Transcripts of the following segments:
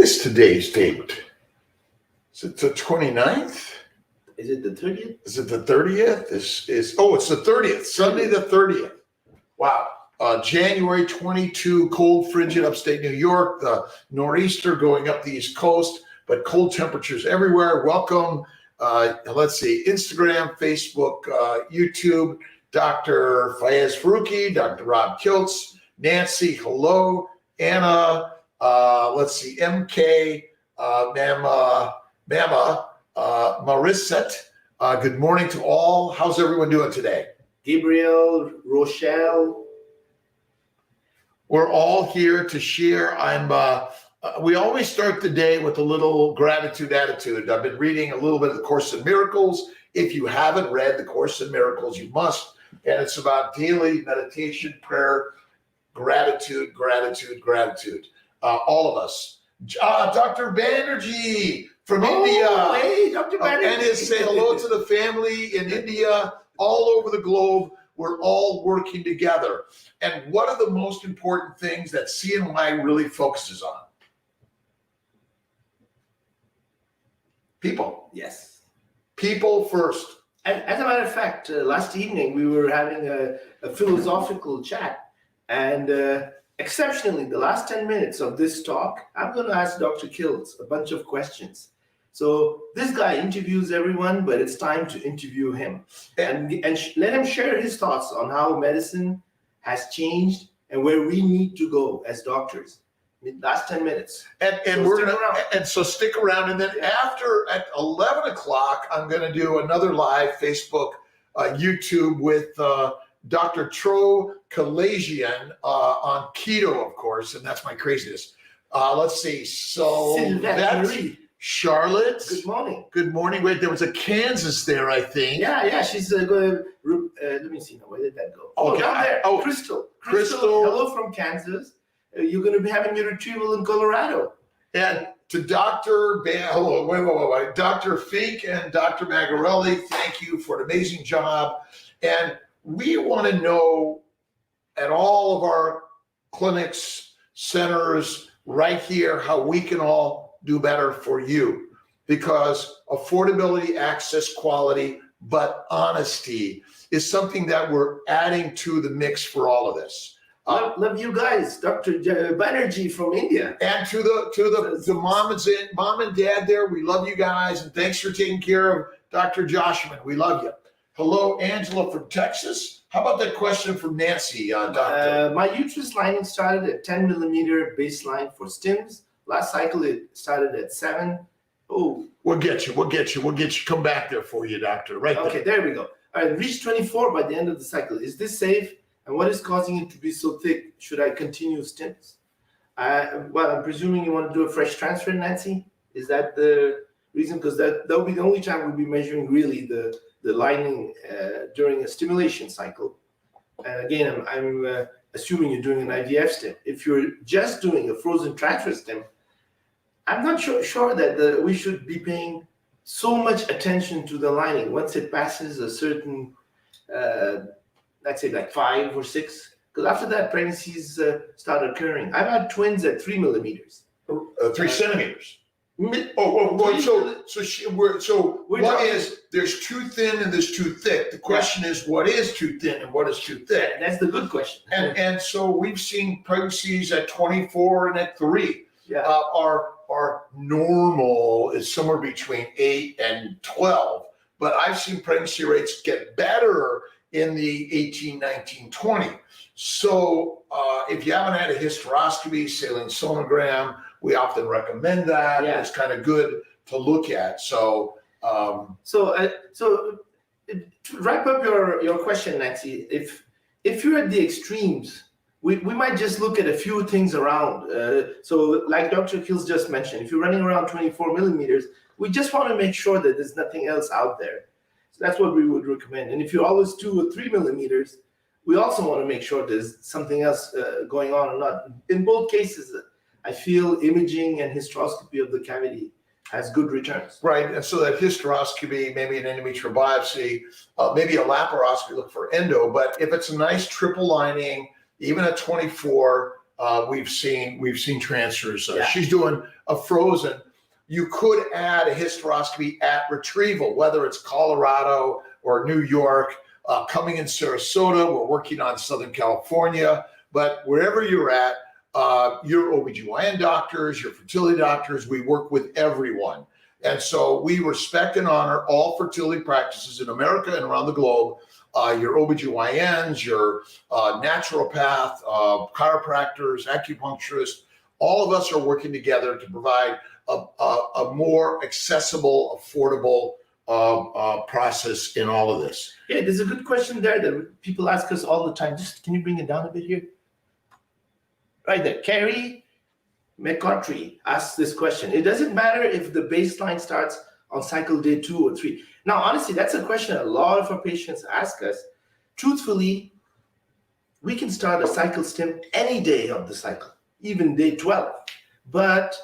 is today's date? Is it the 29th? Is it the 30th? Is it the 30th? It's the 30th, Sunday the 30th. Wow. January 22, cold, frigid upstate New York, the nor'easter going up the East Coast, but cold temperatures everywhere. Welcome. Let's see, Instagram, Facebook, YouTube, Dr. Fayez Faruqi, Dr. Rob Kiltz, Nancy, hello, Anna, let's see, MK, Mama, Marisset. Good morning to all. How's everyone doing today? Gabriel, Rochelle. We're all here to share. We always start the day with a little gratitude attitude. I've been reading a little bit of the Course in Miracles. If you haven't read the Course in Miracles, you must. And it's about daily meditation, prayer, gratitude. All of us. Dr. Banerjee from India. Hey, Dr. Banerjee. And say hello to the family in India, all over the globe. We're all working together. And what are the most important things that CNY really focuses on? People. Yes. People first. As a matter of fact, last evening we were having a philosophical chat, and exceptionally, the last 10 minutes of this talk, I'm going to ask Dr. Kiltz a bunch of questions. So this guy interviews everyone, but it's time to interview him and let him share his thoughts on how medicine has changed and where we need to go as doctors. Last 10 minutes. So stick around. And then after at 11 o'clock, I'm going to do another live Facebook, YouTube with Dr. Tro Kalajian on keto, of course. And that's my craziness. Let's see. So that's Charlotte. Good morning. Good morning. Wait, there was a Kansas there, I think. Yeah. She's going. Let me see now. Where did that go? Okay. Down there. Oh, Crystal. Crystal. Hello from Kansas. You're going to be having your retrieval in Colorado. And to Dr. Hello, wait. Dr. Fink and Dr. Magarelli, thank you for an amazing job. And we want to know at all of our clinics, centers, right here, how we can all do better for you. Because affordability, access, quality, but honesty is something that we're adding to the mix for all of this. Love you guys, Dr. Banerjee from India, and to the mom and dad there. We love you guys, and thanks for taking care of Dr. Joshua. We love you. Hello, Angela from Texas. How about that question from Nancy, Doctor? My uterus lining started at 10 millimeter baseline for stims. Last cycle it started at 7. Oh, we'll get you. Come back there for you, Doctor. Right. Okay, there we go. I reached 24 by the end of the cycle. Is this safe? And what is causing it to be so thick? Should I continue stims? Well, I'm presuming you want to do a fresh transfer, Nancy. Is that the reason? Because that will be the only time we'll be measuring really the lining during a stimulation cycle. And again, I'm assuming you're doing an IVF stim. If you're just doing a frozen transfer stim, I'm not sure that we should be paying so much attention to the lining once it passes a certain let's say like 5 or 6, because after that pregnancies start occurring. I've had twins at 3 millimeters. 3 centimeters. There's too thin and there's too thick. The question is, what is too thin and what is too thick? That's the good question. And so we've seen pregnancies at 24 and at 3. Yeah. Our normal is somewhere between 8 and 12, but I've seen pregnancy rates get better in the 18, 19, 20. So if you haven't had a hysteroscopy, saline sonogram, we often recommend that. Yeah. It's kind of good to look at. So to wrap up your question, Nancy, if you're at the extremes, we might just look at a few things around. So like Dr. Kiltz just mentioned, if you're running around 24 millimeters, we just want to make sure that there's nothing else out there. So that's what we would recommend. And if you're always 2 or 3 millimeters, we also want to make sure there's something else going on or not. In both cases, I feel imaging and hysteroscopy of the cavity has good returns. Right, and so that hysteroscopy, maybe an endometrial biopsy, maybe a laparoscopy, look for endo, but if it's a nice triple lining, even at 24, we've seen transfers. Yeah. She's doing a frozen. You could add a hysteroscopy at retrieval, whether it's Colorado or New York, coming in Sarasota. We're working on Southern California, but wherever you're at, your OBGYN doctors, your fertility doctors, we work with everyone. And so we respect and honor all fertility practices in America and around the globe. Your OBGYNs, your naturopath, chiropractors, acupuncturists, all of us are working together to provide a more accessible, affordable process in all of this. Yeah, there's a good question there that people ask us all the time. Just can you bring it down a bit here? Right there. Carrie McCartry asks this question. It doesn't matter if the baseline starts on cycle day 2 or 3. Now, honestly, that's a question a lot of our patients ask us. Truthfully, we can start a cycle stim any day of the cycle, even day 12. But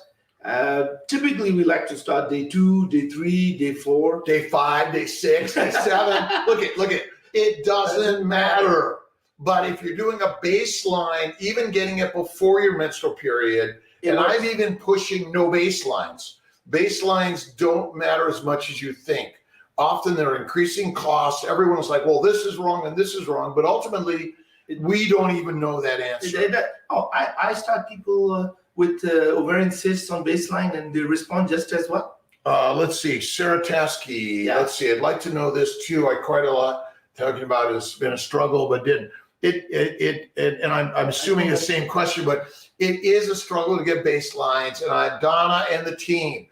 typically, we like to start day 2, day 3, day 4, day 5, day 6, day 7. Look it. It doesn't matter. But if you're doing a baseline, even getting it before your menstrual period, and I'm even pushing no baselines. Baselines don't matter as much as you think. Often they're increasing costs. Everyone's like, well, this is wrong and this is wrong. But ultimately, we don't even know that answer. I start people with ovarian cysts on baseline and they respond just as well. Let's see, Sarah Tasky. Yeah. Let's see, I'd like to know this too. I quite a lot talking about it's been a struggle, but didn't. And I'm assuming the same question, but it is a struggle to get baselines. And Donna and the team,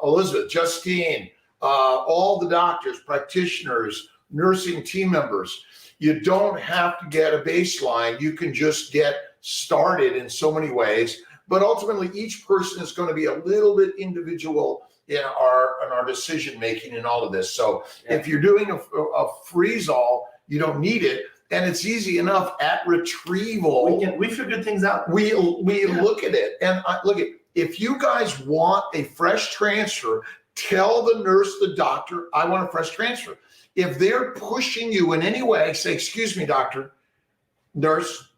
Elizabeth, Justine, all the doctors, practitioners, nursing team members, you don't have to get a baseline. You can just get started in so many ways. But ultimately, each person is going to be a little bit individual in our decision making in all of this. So if you're doing a freeze-all, you don't need it. And it's easy enough at retrieval. We figure things out. We look at it. And look at, if you guys want a fresh transfer, tell the nurse, the doctor, I want a fresh transfer. If they're pushing you in any way, say, excuse me, doctor, nurse,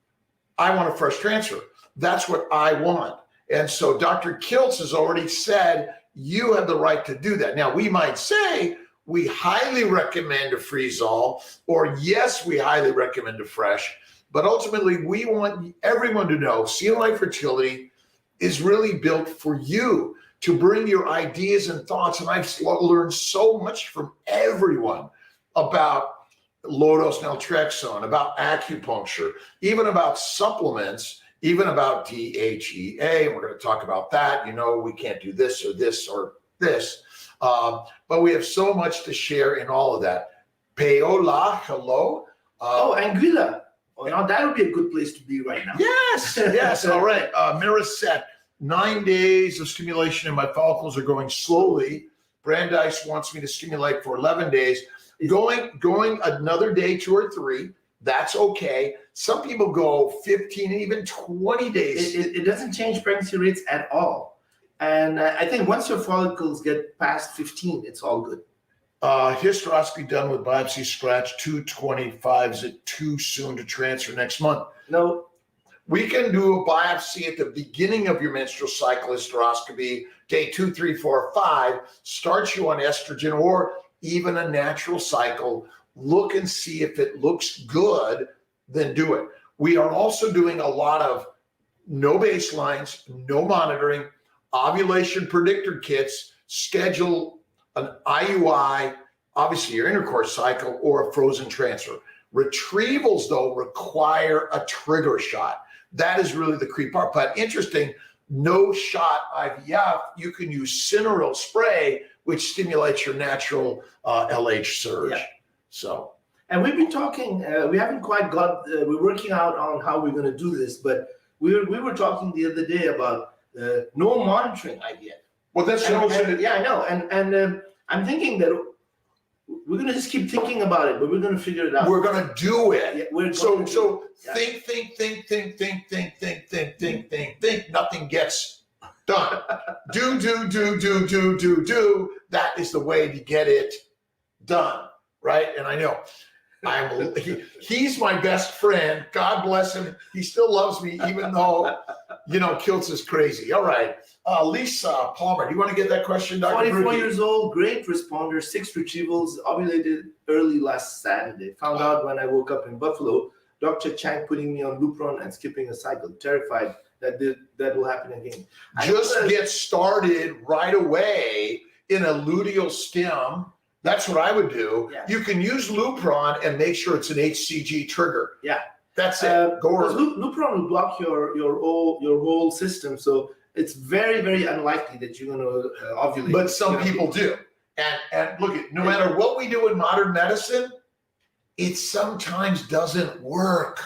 I want a fresh transfer. That's what I want. And so Dr. Kiltz has already said, you have the right to do that. Now, we might say, we highly recommend a freeze-all, or yes, we highly recommend a fresh, but ultimately we want everyone to know CNY Fertility is really built for you to bring your ideas and thoughts. And I've learned so much from everyone about low-dose naltrexone, about acupuncture, even about supplements, even about DHEA. We're going to talk about that. You know, we can't do this or this or this. But we have so much to share in all of that. Paola, hello. Anguilla. Oh, now that would be a good place to be right now. Yes. All right. Miraset, 9 days of stimulation and my follicles are going slowly. Brandeis wants me to stimulate for 11 days. Going another day, 2 or 3. That's okay. Some people go 15 and even 20 days. It doesn't change pregnancy rates at all. And I think once your follicles get past 15, it's all good. Hysteroscopy done with biopsy scratch 225. Is it too soon to transfer next month? No. We can do a biopsy at the beginning of your menstrual cycle. Hysteroscopy, day 2, 3, 4, 5, starts you on estrogen or even a natural cycle. Look and see if it looks good, then do it. We are also doing a lot of no baselines, no monitoring, ovulation predictor kits, schedule an IUI, obviously your intercourse cycle, or a frozen transfer. Retrievals, though, require a trigger shot. That is really the key part. But interesting, no shot IVF, you can use Cineral spray, which stimulates your natural LH surge. Yeah. So. And we've been talking, we haven't quite got, we're working out on how we're going to do this, but we were talking the other day about no monitoring IVF. Well, that's yeah, I know. And I'm thinking that we're going to just keep thinking about it, but we're going to figure it out. We're going to do it. Yeah, Think. Nothing gets done. Do. That is the way to get it done, right? And I know. He's my best friend. God bless him. He still loves me, even though, Kiltz is crazy. All right. Lisa Palmer, do you want to get that question, Dr. 44 Faruqi? years old, great responder, 6 retrievals, ovulated early last Saturday. Found out when I woke up in Buffalo, Dr. Chang putting me on Lupron and skipping a cycle. Terrified that will happen again. Just get started right away in a luteal stim. That's what I would do. Yeah. You can use Lupron and make sure it's an HCG trigger. Yeah. That's it. Because Lupron will block your whole system, so it's very, very unlikely that you're going to ovulate. But some people do. And look, no matter what we do in modern medicine, it sometimes doesn't work.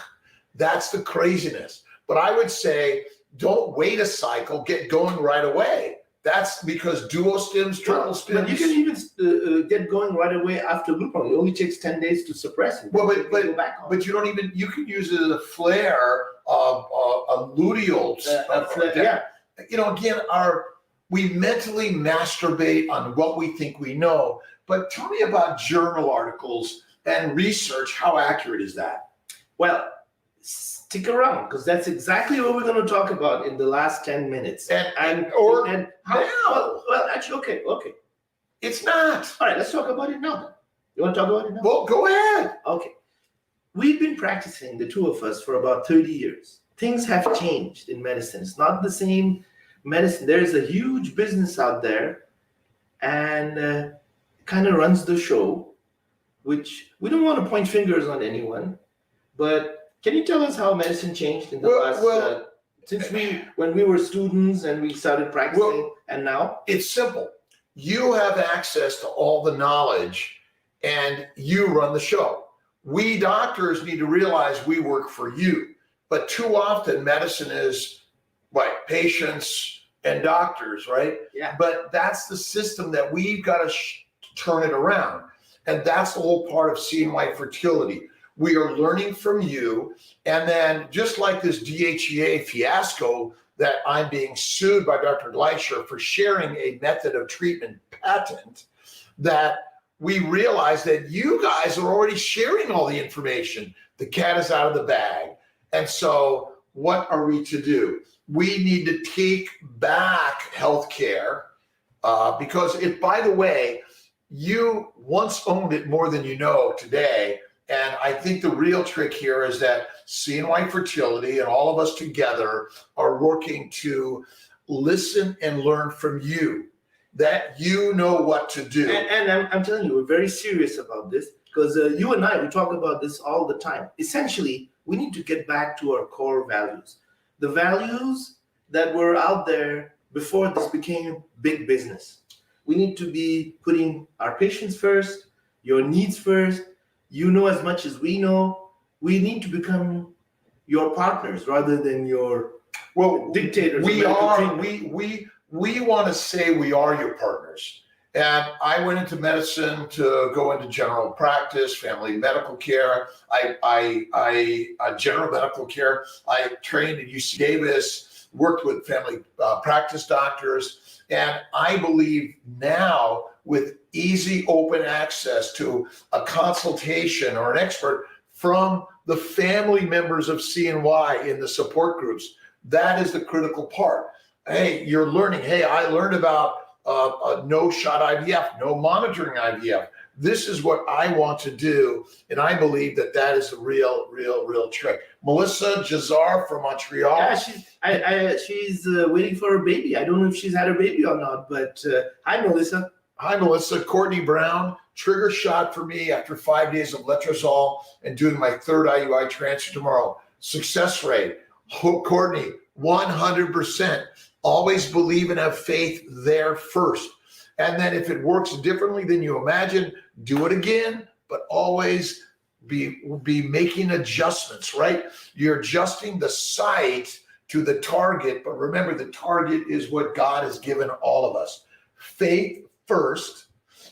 That's the craziness. But I would say, don't wait a cycle, get going right away. That's because duo stims, triple stims. But you can even get going right away after Lupron. It only takes 10 days to suppress it. Well, go back on. but you can use it as a flare of a luteal. Yeah. Again, we mentally masturbate on what we think we know. But tell me about journal articles and research. How accurate is that? Well, stick around, because that's exactly what we're going to talk about in the last 10 minutes. Well, actually, okay. It's not. All right, let's talk about it now then. You want to talk about it now? Well, go ahead. Okay. We've been practicing, the two of us, for about 30 years. Things have changed in medicine. It's not the same medicine. There's a huge business out there, and kind of runs the show, which we don't want to point fingers on anyone, but can you tell us how medicine changed in the last, since when we were students and we started practicing, and now? It's simple. You have access to all the knowledge, and you run the show. We doctors need to realize we work for you, but too often medicine is patients and doctors, right? Yeah. But that's the system that we've got to turn it around, and that's the whole part of CNY Fertility. We are learning from you, and then just like this DHEA fiasco that I'm being sued by Dr. Gleischer for sharing a method of treatment patent, that we realize that you guys are already sharing all the information. The cat is out of the bag. And so what are we to do? We need to take back healthcare because by the way, you once owned it more than you know today. And I think the real trick here is that CNY Fertility and all of us together are working to listen and learn from you, that you know what to do. And I'm telling you, we're very serious about this, because you and I, we talk about this all the time. Essentially, we need to get back to our core values. The values that were out there before this became big business. We need to be putting our patients first, your needs first. You know as much as we know. We need to become your partners rather than your dictators. We want to say we are your partners. And I went into medicine to go into general practice, family medical care. General medical care. I trained at UC Davis, worked with family practice doctors. And I believe now, with easy open access to a consultation or an expert from the family members of CNY in the support groups, that is the critical part. Hey, you're learning. Hey, I learned about no shot IVF, no monitoring IVF. This is what I want to do. And I believe that is the real trick. Melissa Jazar from Montreal. Yeah, she's waiting for her baby. I don't know if she's had her baby or not, but hi, Melissa. Hi, Melissa. Courtney Brown, trigger shot for me after 5 days of letrozole and doing my third IUI transfer tomorrow. Success rate, Courtney, 100%. Always believe and have faith there first. And then if it works differently than you imagine, do it again, but always be making adjustments, right? You're adjusting the site to the target, but remember, the target is what God has given all of us. Faith first,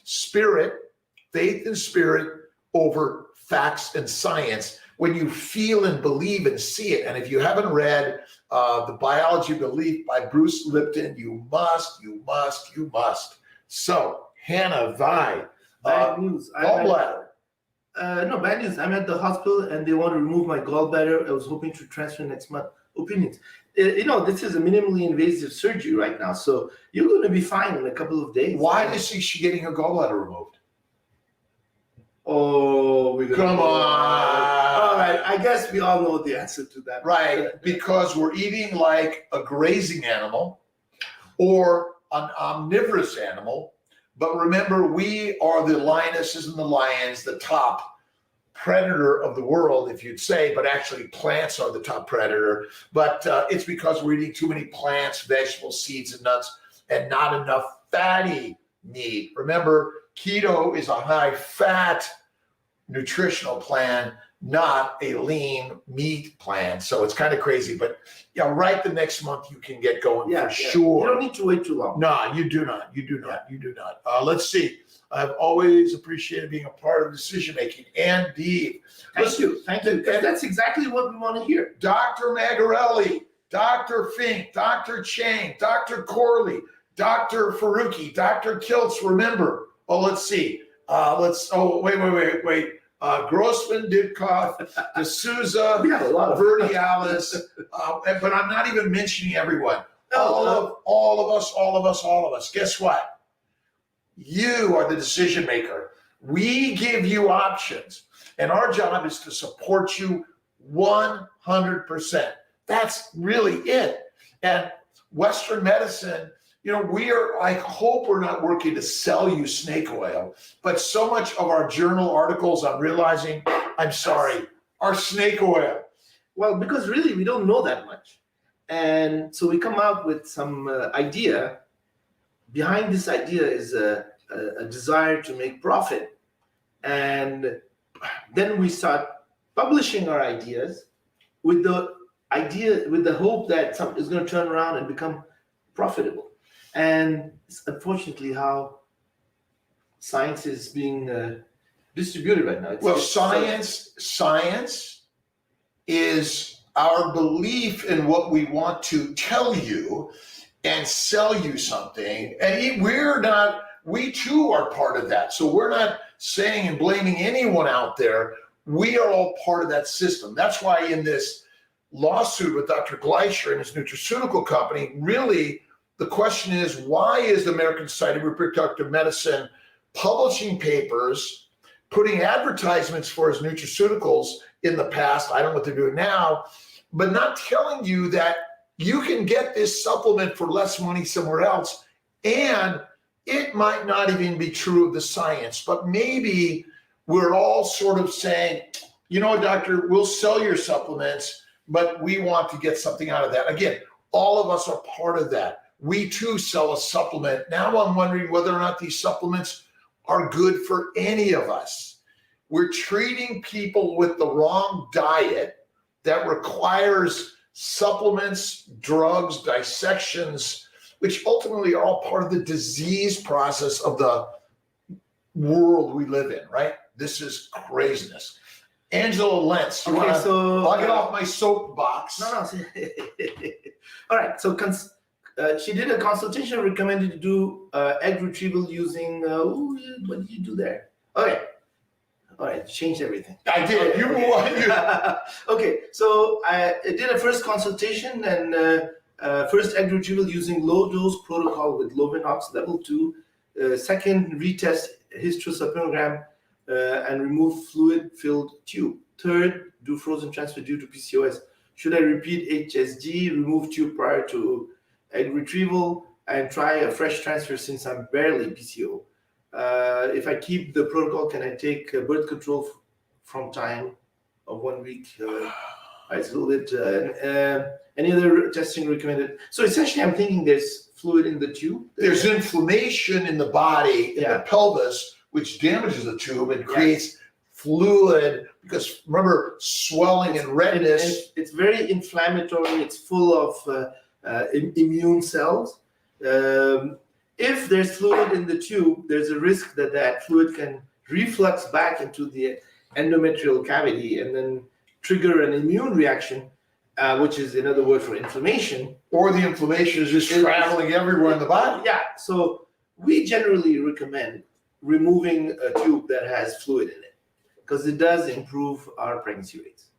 faith and spirit over facts and science. When you feel and believe and see it, and if you haven't read The Biology of Belief by Bruce Lipton, you must. So, Hannah Vi, Bad news. gallbladder. No, bad news. I'm at the hospital and they want to remove my gallbladder. I was hoping to transfer next month. Opinions. This is a minimally invasive surgery right now, so you're going to be fine in a couple of days. Why is she getting her gallbladder removed? Oh, we're gonna Come on. All right, I guess we all know the answer to that. Right, because we're eating like a grazing animal or an omnivorous animal. But remember, we are the lionesses and the lions, the top predator of the world, if you'd say, but actually plants are the top predator. But it's because we're eating too many plants, vegetables, seeds, and nuts, and not enough fatty meat. Remember, keto is a high-fat nutritional plan, not a lean meat plan. So it's kind of crazy, but right the next month you can get going for sure. You don't need to wait too long. No, you do not. You do not. You do not. Let's see. I've always appreciated being a part of decision-making. And Dee. Thank you. And that's exactly what we want to hear. Dr. Magarelli, Dr. Fink, Dr. Chang, Dr. Corley, Dr. Faruqi, Dr. Kiltz, remember. Let's see. Wait. Grossman, Didkoff, D'Souza, Verdialis, but I'm not even mentioning everyone. All of us. Guess what? You are the decision maker. We give you options, and our job is to support you 100%. That's really it. And Western medicine, I hope we're not working to sell you snake oil, but so much of our journal articles I'm realizing, are snake oil. Well, because really we don't know that much. And so we come out with some idea. Behind this idea is a desire to make profit. And then we start publishing our ideas with the hope that something is going to turn around and become profitable. And it's unfortunately how science is being distributed right now. Science is our belief in what we want to tell you and sell you something. And we too are part of that. So we're not saying and blaming anyone out there. We are all part of that system. That's why in this lawsuit with Dr. Gleicher and his nutraceutical company, really, the question is, why is the American Society of Reproductive Medicine publishing papers, putting advertisements for his nutraceuticals in the past, I don't know what they're doing now, but not telling you that you can get this supplement for less money somewhere else, and it might not even be true of the science, but maybe we're all sort of saying, doctor, we'll sell your supplements, but we want to get something out of that. Again, all of us are part of that. We too sell a supplement. Now I'm wondering whether or not these supplements are good for any of us. We're treating people with the wrong diet that requires supplements, drugs, dissections, which ultimately are all part of the disease process of the world we live in, right? This is craziness. Angela Lentz, I'll get off my soapbox. No. All right, so she did a consultation recommended to do egg retrieval using, what did you do there? Okay. All right, changed everything. I did. You move on. Okay, so I did a first consultation and first egg retrieval using low dose protocol with Lovenox level 2. Second, retest hysterosalpingogram and remove fluid-filled tube. Third, do frozen transfer due to PCOS. Should I repeat HSG, remove tube prior to egg retrieval, and try a fresh transfer since I'm barely PCO? If I keep the protocol, can I take birth control from time of 1 week? It's a little bit. Any other testing recommended? So essentially, I'm thinking there's fluid in the tube. There's inflammation in the body, in the pelvis, which damages the tube and creates fluid. Because remember, swelling and redness. It's very inflammatory. It's full of immune cells. If there's fluid in the tube, there's a risk that fluid can reflux back into the endometrial cavity and then trigger an immune reaction, which is another word for inflammation. Or the inflammation is just traveling everywhere in the body. Yeah, so we generally recommend removing a tube that has fluid in it. because it does improve our pregnancy rates.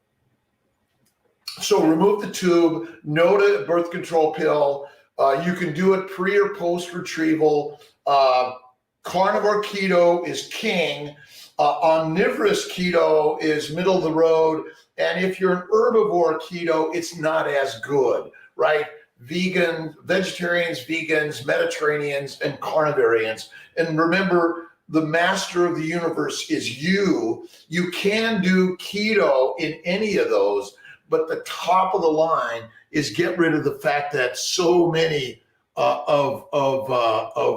So remove the tube, no to birth control pill. You can do it pre or post retrieval. Carnivore keto is king. Omnivorous keto is middle of the road. And if you're an herbivore keto, it's not as good, right? Vegetarians, vegans, Mediterraneans, and carnivarians. And remember, the master of the universe is you. You can do keto in any of those, but the top of the line is get rid of the fact that so many of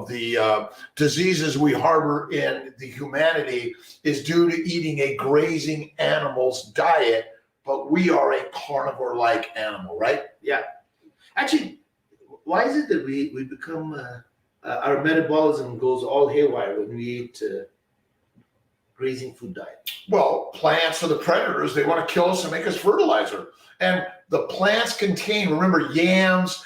the diseases we harbor in the humanity is due to eating a grazing animal's diet, but we are a carnivore-like animal, right? Yeah. Actually, why is it that we become, our metabolism goes all haywire when we eat grazing food diet? Well, plants are the predators. They want to kill us and make us fertilizer. And the plants contain, remember, yams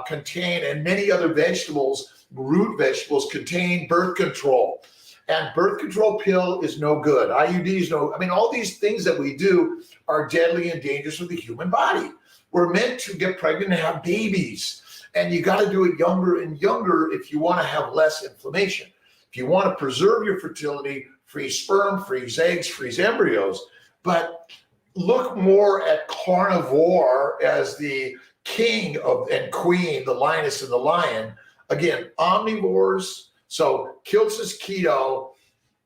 contain, and many other vegetables, root vegetables contain birth control. And birth control pill is no good. IUDs, no. I mean, all these things that we do are deadly and dangerous for the human body. We're meant to get pregnant and have babies. And you got to do it younger and younger if you want to have less inflammation. If you want to preserve your fertility, freeze sperm, freeze eggs, freeze embryos. But look more at carnivore as the king of and queen, the lioness and the lion. Again, omnivores. So Kiltz is keto,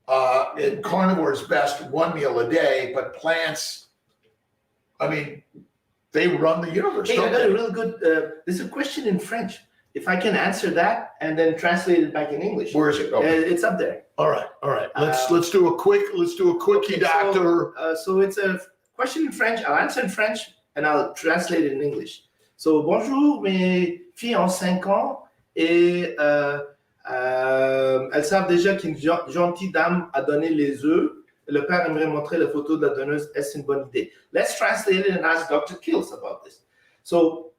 and carnivore is best, one meal a day, but plants, I mean, they run the universe. Hey, I don't got they? a real good, there's a question in French. If I can answer that and then translate it back in English. Where is it? Okay. It's up there. All right. Let's do a quickie, Okay, doctor. So it's a question in French. I'll answer in French and I'll translate it in English. So, bonjour, mes filles ont 5 ans et elles savent déjà qu'une gentille dame a donné les œufs. Le père aimerait montrer la photo de la donneuse. Est-ce une bonne idée? Let's translate it and ask Dr. Kiltz about this. So,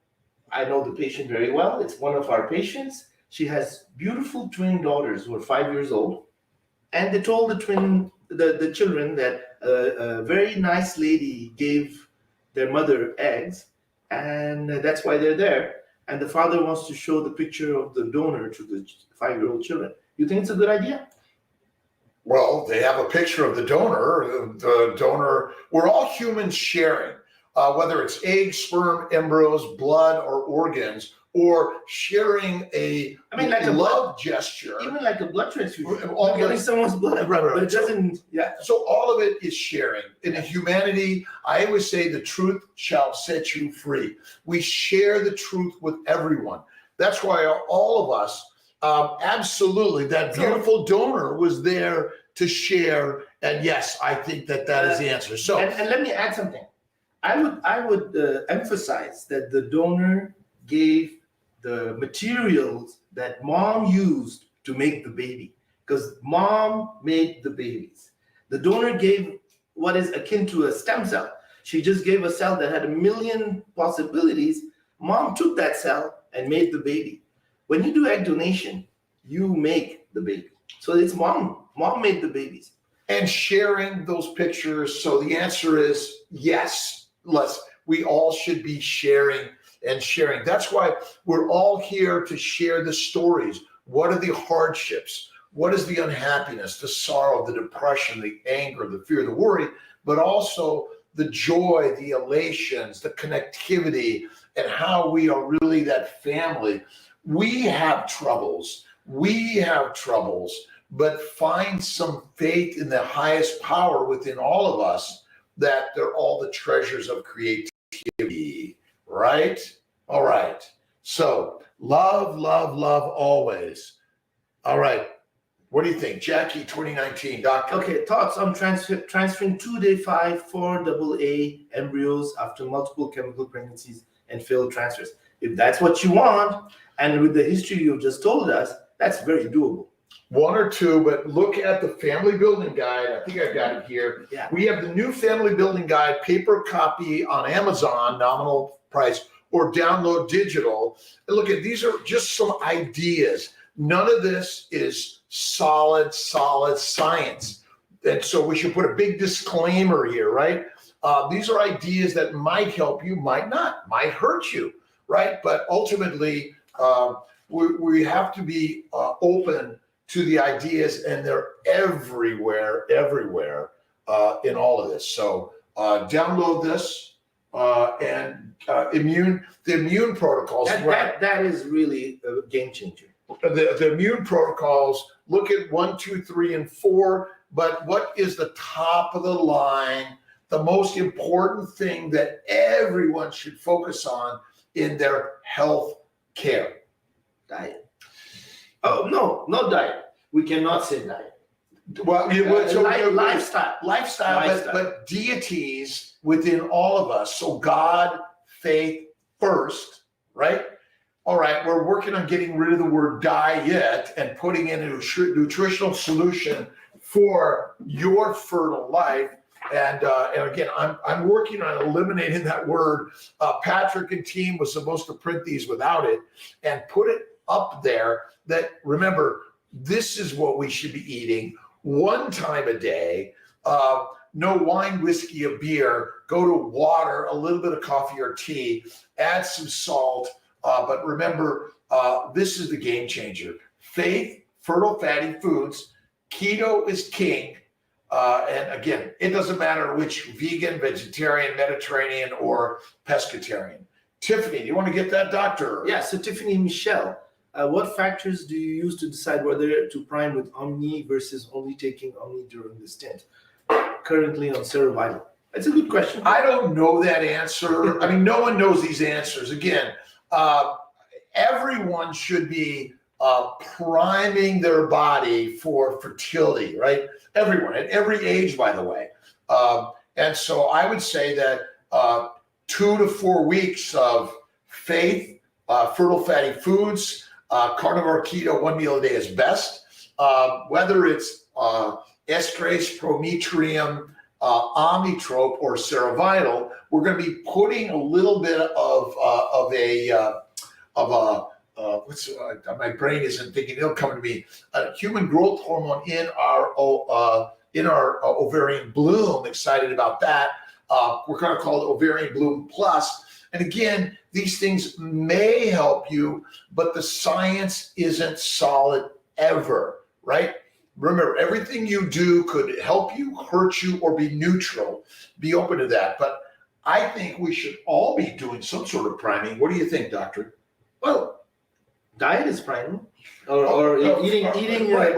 I know the patient very well. It's one of our patients. She has beautiful twin daughters who are 5 years old. And they told the children that a very nice lady gave their mother eggs, and that's why they're there. And the father wants to show the picture of the donor to the 5-year-old children. You think it's a good idea? Well, they have a picture of the donor. The donor, we're all humans sharing, whether it's eggs, sperm, embryos, blood, or organs, or sharing like a love gesture. Even like a blood transfusion. All Getting someone's blood. Right. But it doesn't, yeah. So all of it is sharing. In humanity, I always say the truth shall set you free. We share the truth with everyone. That's why all of us, absolutely, that beautiful donor was there to share. And yes, I think that is the answer. So, and let me add something. I would emphasize that the donor gave the materials that mom used to make the baby, because mom made the babies. The donor gave what is akin to a stem cell. She just gave a cell that had 1 million possibilities. Mom took that cell and made the baby. When you do egg donation, you make the baby. So it's mom made the babies. And sharing those pictures. So the answer is yes. We all should be sharing and sharing. That's why we're all here to share the stories. What are the hardships? What is the unhappiness, the sorrow, the depression, the anger, the fear, the worry, but also the joy, the elations, the connectivity, and how we are really that family. We have troubles, but find some faith in the highest power within all of us, that they're all the treasures of creativity. Right? All right. So love always. All right. What do you think? Jackie, 2019, doctor. Okay, thoughts on transferring 2 day 5 4AA embryos after multiple chemical pregnancies and failed transfers. If that's what you want, and with the history you've just told us, that's very doable. 1 or 2, but look at the family building guide. I think I got it here. Yeah. We have the new family building guide, paper copy on Amazon, nominal price, or download digital. And look at, these are just some ideas. None of this is solid science. And so we should put a big disclaimer here, right? These are ideas that might help you, might not, might hurt you, right? But ultimately, we have to be open to the ideas, and they're everywhere in all of this. So download this and the immune protocols. That is really a game changer. The immune protocols, look at 1, 2, 3, and 4, but what is the top of the line, the most important thing that everyone should focus on in their health care? Diet. Oh, no diet. We cannot say diet. Well, lifestyle. But deities within all of us. So God, faith first, right? All right, we're working on getting rid of the word diet and putting in a nutritional solution for your fertile life. And again, I'm working on eliminating that word. Patrick and team was supposed to print these without it and put it up there. That, remember, this is what we should be eating 1 time a day. No wine, whiskey, or beer. Go to water, a little bit of coffee or tea. Add some salt. But remember, this is the game changer. Faith, fertile fatty foods. Keto is king. And again, it doesn't matter which vegan, vegetarian, Mediterranean, or pescatarian. Tiffany, do you want to get that, doctor? Yeah, so Tiffany and Michelle, what factors do you use to decide whether to prime with Omni versus only taking Omni during the stint? Currently on Cerevital. That's a good question. I don't know that answer. I mean, no one knows these answers. Again, everyone should be priming their body for fertility, right? Everyone, at every age, by the way. And so I would say that 2 to 4 weeks of faith, fertile fatty foods, carnivore keto, 1 meal a day is best. Whether it's estrase, prometrium, omnitrope, or Cerevital, we're going to be putting a little bit of my brain isn't thinking, it'll come to me, a human growth hormone in our ovarian bloom. Excited about that. We're going to call it ovarian bloom plus. And again, these things may help you, but the science isn't solid ever, right? Remember, everything you do could help you, hurt you, or be neutral. Be open to that. But I think we should all be doing some sort of priming. What do you think, doctor? Well, diet is priming, or eating. Right.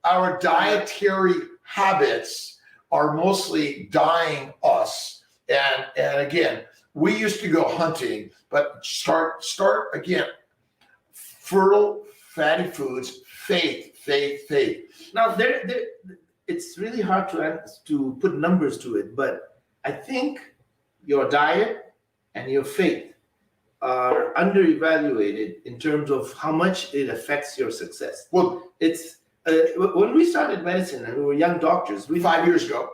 Our dietary habits are mostly dying us. And again, we used to go hunting, but start again. Fertile fatty foods, faith. Now, it's really hard to put numbers to it, but I think your diet and your faith are under-evaluated in terms of how much it affects your success. Well, it's when we started medicine and we were young doctors, 5 years ago.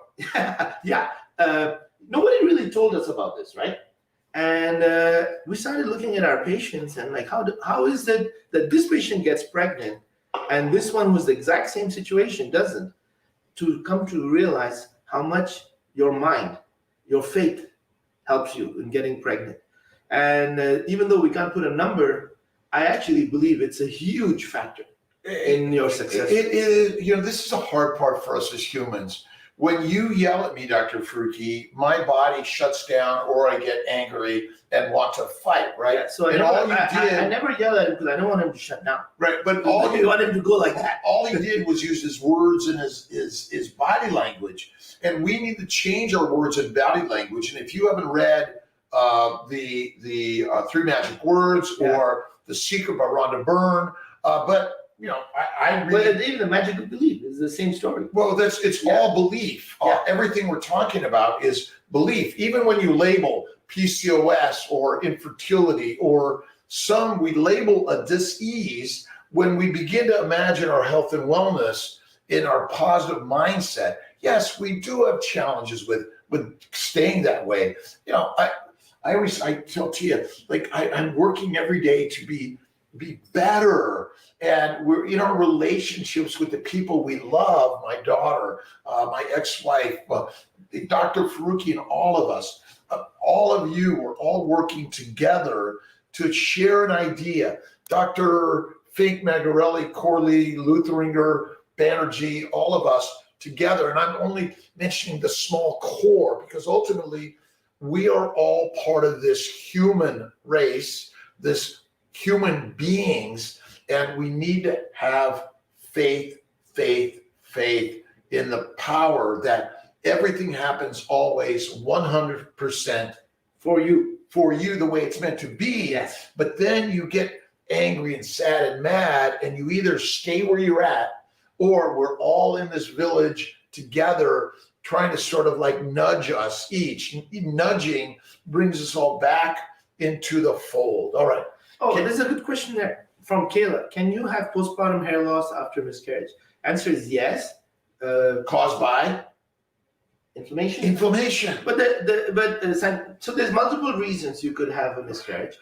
Nobody really told us about this, right? And we started looking at our patients and like, how is it that this patient gets pregnant and this one was the exact same situation doesn't? To come to realize how much your mind, your faith helps you in getting pregnant. And even though we can't put a number, I actually believe it's a huge factor in your success. It is, this is a hard part for us as humans. When you yell at me, Dr. Faruqi, my body shuts down or I get angry and want to fight, right? Yeah, so I never yell at him because I don't want him to shut down. Right, but you want him to go like that. All he did was use his words and his body language. And we need to change our words and body language. And if you haven't read the 3 Magic Words or The Secret by Rhonda Byrne, I really. But even the Magic of Belief is the same story. Well, it's all belief. Everything we're talking about is belief. Even when you label PCOS or infertility or we label a dis-ease, when we begin to imagine our health and wellness in our positive mindset, yes, we do have challenges with staying that way. I tell Tia, like I'm working every day to be better, and we're in our relationships with the people we love. My daughter, my ex-wife, Dr. Faruqi, and all of us, all of you are all working together to share an idea. Dr. Fink, Magarelli, Corley, Lutheringer, Banerjee, all of us together. And I'm only mentioning the small core because ultimately we are all part of this human race, this human beings, and we need to have faith in the power that everything happens always 100% for you the way it's meant to be. Yes. But then you get angry and sad and mad, and you either stay where you're at, or we're all in this village together trying to sort of like nudge us each. Nudging brings us all back into the fold. All right. Oh, there's a good question there from Kayla. Can you have postpartum hair loss after miscarriage? Answer is yes. Caused by Inflammation. inflammation. So there's multiple reasons you could have a miscarriage.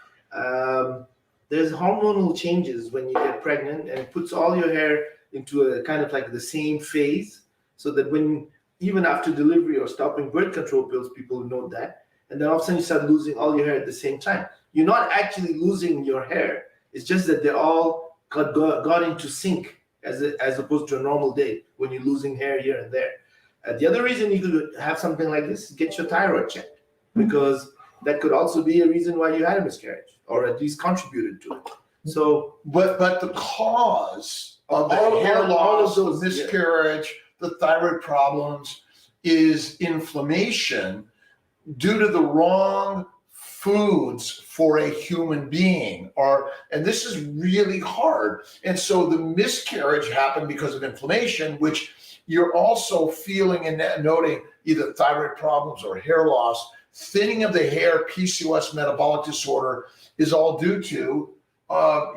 There's hormonal changes when you get pregnant, and it puts all your hair into a kind of like the same phase, so that when even after delivery or stopping birth control pills, people know that, and then all of a sudden you start losing all your hair at the same time. You're not actually losing your hair. It's just that they all got into sync as opposed to a normal day when you're losing hair here and there. The other reason you could have something like this is get your thyroid checked, because that could also be a reason why you had a miscarriage, or at least contributed to it. So, but the cause of the all hair of loss, those, the miscarriage, the thyroid problems is inflammation due to the wrong foods for a human being. And this is really hard. And so the miscarriage happened because of inflammation, which you're also feeling and noting either thyroid problems or hair loss. Thinning of the hair, PCOS, metabolic disorder is all due to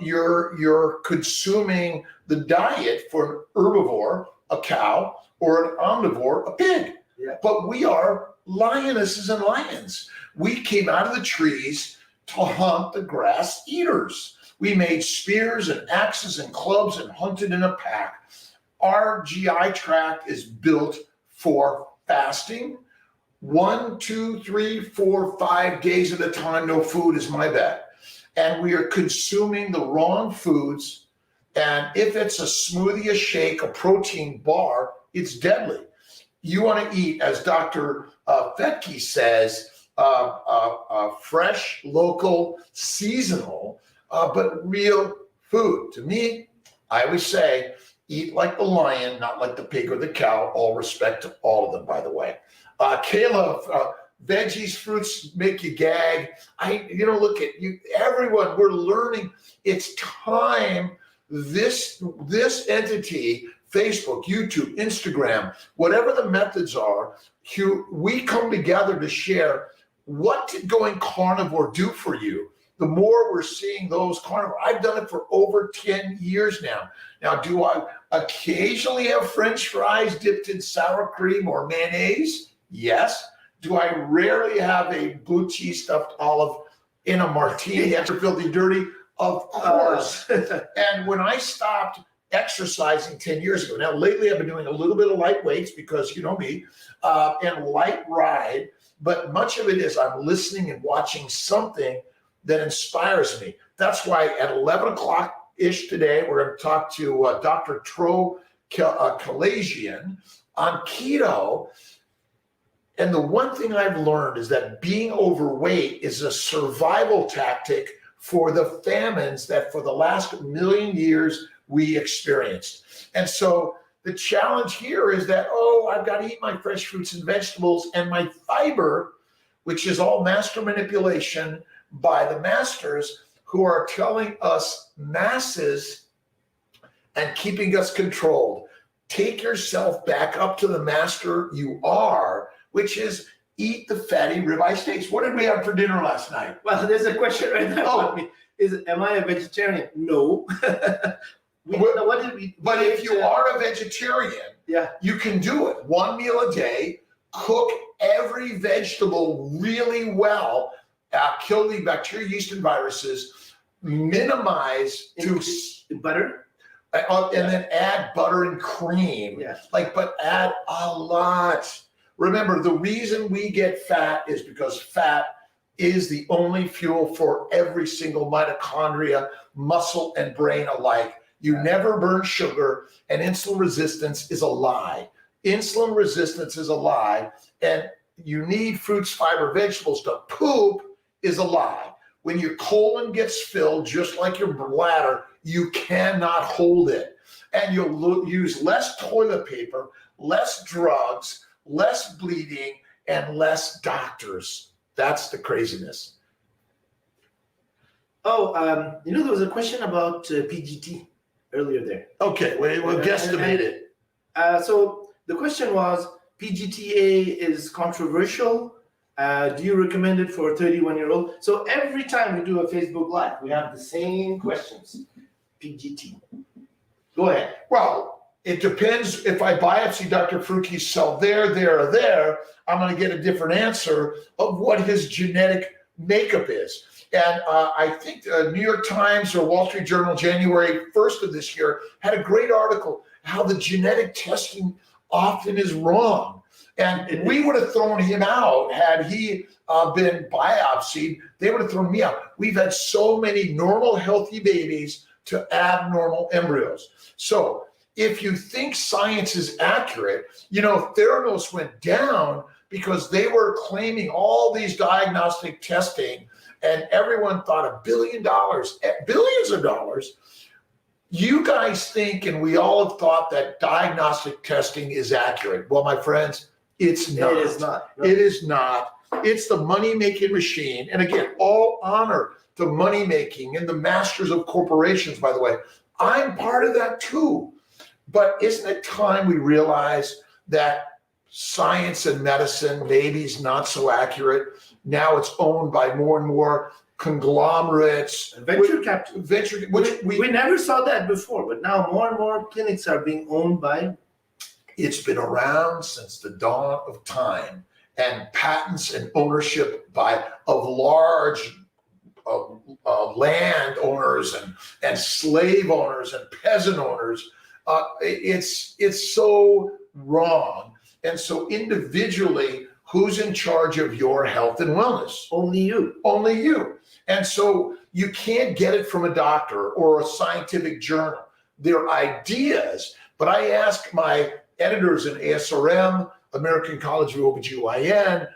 you're consuming the diet for an herbivore, a cow, or an omnivore, a pig. Yeah. But we are lionesses and lions. We came out of the trees to hunt the grass eaters. We made spears and axes and clubs and hunted in a pack. Our GI tract is built for fasting. 1, 2, 3, 4, 5 days at a time, no food is my bet. And we are consuming the wrong foods. And if it's a smoothie, a shake, a protein bar, it's deadly. You want to eat, as Dr. Fetke says, fresh, local, seasonal, but real food. To me, I always say, eat like the lion, not like the pig or the cow. All respect to all of them, by the way. Kayla, veggies, fruits make you gag. Look at you, everyone, we're learning. It's time this entity, Facebook, YouTube, Instagram, whatever the methods are, we come together to share what did going carnivore do for you. The more we're seeing those carnivore, I've done it for over 10 years now. Now, do I occasionally have French fries dipped in sour cream or mayonnaise? Yes. Do I rarely have a blue cheese stuffed olive in a martini after filthy dirty? Of course. And when I stopped exercising 10 years ago, now lately I've been doing a little bit of light weights because you know me, and light ride, but much of it is I'm listening and watching something that inspires me. That's why at 11 o'clock-ish today, we're going to talk to Dr. Tro Kalajian on keto. And the one thing I've learned is that being overweight is a survival tactic for the famines that for the last million years we experienced. And so the challenge here is that, I've got to eat my fresh fruits and vegetables and my fiber, which is all master manipulation by the masters who are telling us masses and keeping us controlled. Take yourself back up to the master you are, which is eat the fatty ribeye steaks. What did we have for dinner last night? Well, there's a question right now. Am I a vegetarian? No. What did we? But if you are a vegetarian, you can do it. One meal a day, cook every vegetable really well, kill the bacteria, yeast, and viruses, minimize butter. And then add butter and cream. Yeah. But add a lot. Remember, the reason we get fat is because fat is the only fuel for every single mitochondria, muscle, and brain alike. You never burn sugar, and insulin resistance is a lie. Insulin resistance is a lie, and you need fruits, fiber, vegetables to poop is a lie. When your colon gets filled, just like your bladder, you cannot hold it. And you'll use less toilet paper, less drugs, less bleeding, and less doctors. That's the craziness. Oh, there was a question about PGT earlier there. Okay, we'll guesstimate it. So the question was, PGTA is controversial. Do you recommend it for a 31-year-old? So every time we do a Facebook Live, we have the same questions. PGT. Go ahead. Well, it depends. If I biopsy Dr. Faruqi's cell there, or there, I'm going to get a different answer of what his genetic makeup is. And I think the New York Times or Wall Street Journal, January 1st of this year, had a great article how the genetic testing often is wrong. And we would have thrown him out had he been biopsied. They would have thrown me out. We've had so many normal, healthy babies to abnormal embryos. So if you think science is accurate, Theranos went down because they were claiming all these diagnostic testing, and everyone thought $1 billion, billions of dollars. You guys think, and we all have thought, that diagnostic testing is accurate. Well, my friends, it's not. It is not. No. It is not. It's the money-making machine. And again, all honor to money-making and the masters of corporations, by the way. I'm part of that too. But isn't it time we realize that science and medicine maybe is not so accurate? Now it's owned by more and more conglomerates. Venture capital. Which we never saw that before, but now more and more clinics are being owned by. It's been around since the dawn of time, and patents and ownership of large landowners and slave owners and peasant owners. It's so wrong. And so individually, who's in charge of your health and wellness? Only you. Only you. And so you can't get it from a doctor or a scientific journal. They're ideas, but I ask my editors in ASRM, American College of OBGYN,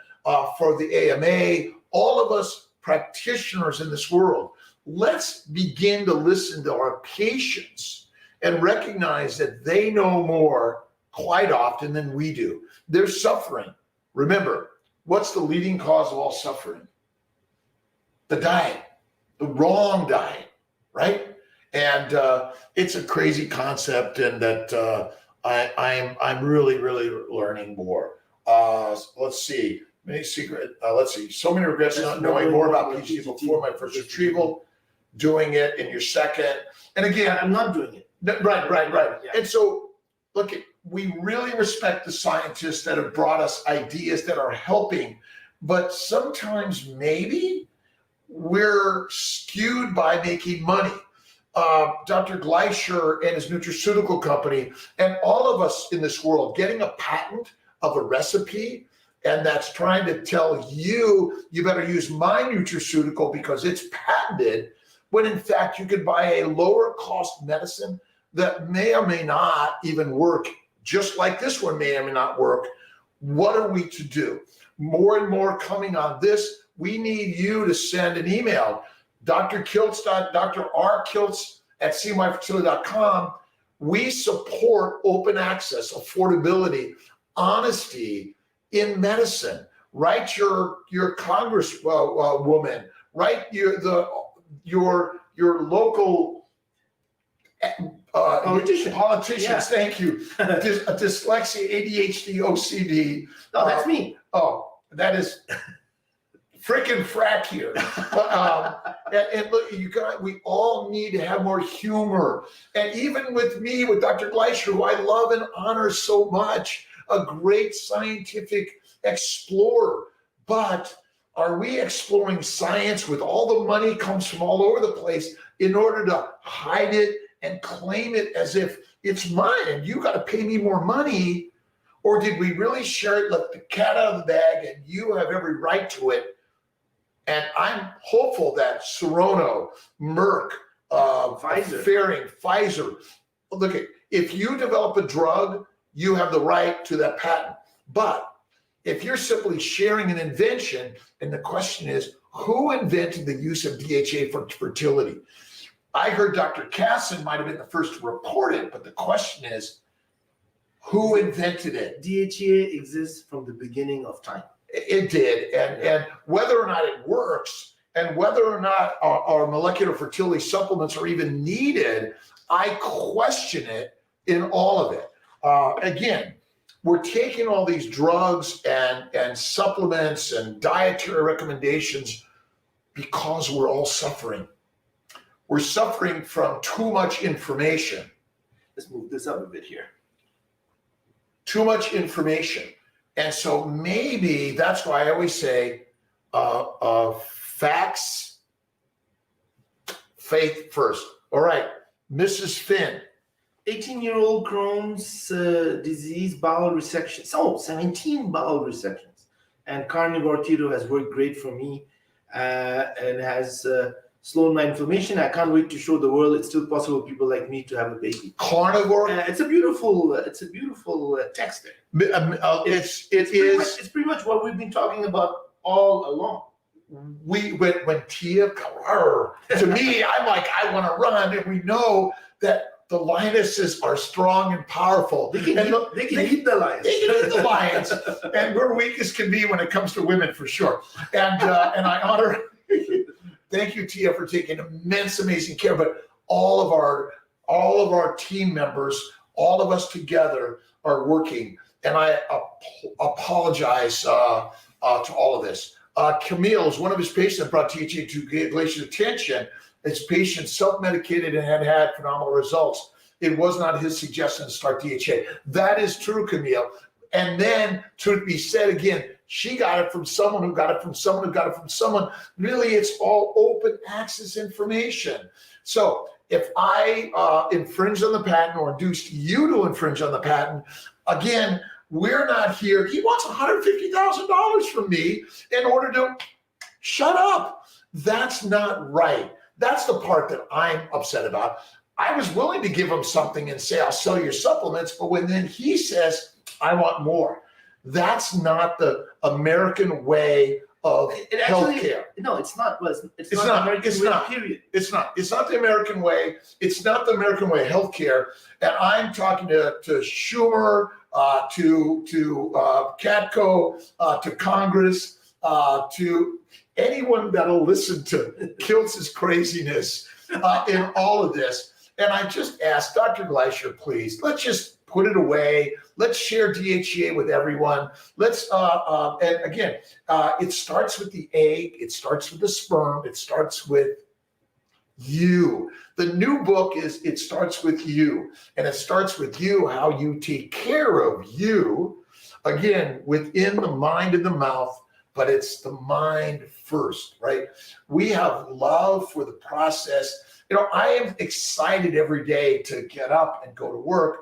for the AMA, all of us practitioners in this world, let's begin to listen to our patients and recognize that they know more quite often than we do. They're suffering. Remember, what's the leading cause of all suffering? The diet, the wrong diet, right? And it's a crazy concept, and that I'm really learning more. Let's see. Let's see. So many regrets not knowing more about PGT before my first retrieval, doing it in your second. And again, I'm not doing it. Right. Yeah. And so, look, we really respect the scientists that have brought us ideas that are helping, but sometimes maybe we're skewed by making money. Dr. Gleischer and his nutraceutical company, and all of us in this world, getting a patent of a recipe, and that's trying to tell you better use my nutraceutical because it's patented, when in fact you could buy a lower cost medicine that may or may not even work, just like this one may or may not work. What are we to do? More and more coming on this. We need you to send an email, Dr. Kiltz, Dr. R. Kiltz at CNYFertility.com. We support open access, affordability, honesty in medicine. Write your congresswoman, write your local politicians. Yeah. Thank you. Dyslexia, ADHD, OCD. No, that's me. Oh, that is freaking frack here. And look, you guys, we all need to have more humor. And even with me, with Dr. Gleischer, who I love and honor so much, a great scientific explorer. But are we exploring science with all the money comes from all over the place in order to hide it and claim it as if it's mine and you got to pay me more money? Or did we really share it, let the cat out of the bag, and you have every right to it? And I'm hopeful that Serono, Merck, Pfizer, look, if you develop a drug, you have the right to that patent. But if you're simply sharing an invention, and the question is, who invented the use of DHA for fertility? I heard Dr. Casson might have been the first to report it, but the question is, who invented it? DHA exists from the beginning of time. It did, and whether or not it works, and whether or not our molecular fertility supplements are even needed, I question it in all of it. Again, we're taking all these drugs and supplements and dietary recommendations because we're all suffering. We're suffering from too much information. Let's move this up a bit here. Too much information. And so maybe that's why I always say facts, faith first. All right, Mrs. Finn. 18-year-old Crohn's disease bowel resection. 17 bowel resections. And Carnivore Keto has worked great for me and has slowed my inflammation. I can't wait to show the world it's still possible for people like me to have a baby. Carnivore. It's a beautiful text there. It's pretty much what we've been talking about all along. When Tia, to me, I'm like, I want to run, and we know that the lionesses are strong and powerful. They can eat the lions. They can eat the lions, and we're weak as can be when it comes to women, for sure. And I honor. Thank you, Tia, for taking immense, amazing care. But all of our team members, all of us together, are working. And I apologize to all of this. Camille is one of his patients that brought THA to Glacier's attention. His patient self-medicated and had phenomenal results. It was not his suggestion to start DHA. That is true, Camille. And then, to be said again, she got it from someone who got it from someone who got it from someone. Really, it's all open access information. So if I infringe on the patent or induced you to infringe on the patent, again, we're not here. He wants $150,000 from me in order to shut up. That's not right. That's the part that I'm upset about. I was willing to give him something and say, I'll sell your supplements, but when then he says, I want more. That's not the American way of healthcare. No, it's not. It's not the American way, period. It's not. It's not the American way. It's not the American way of healthcare. And I'm talking to Schumer, to Catco, to Congress, to anyone that'll listen to Kiltz's craziness in all of this. And I just asked Dr. Glacier, please, let's just put it away. Let's share DHEA with everyone. Let's, and again, it starts with the egg. It starts with the sperm. It starts with you. The new book is It Starts With You. And it starts with you, how you take care of you, again, within the mind and the mouth, but it's the mind first, right? We have love for the process. You know, I am excited every day to get up and go to work,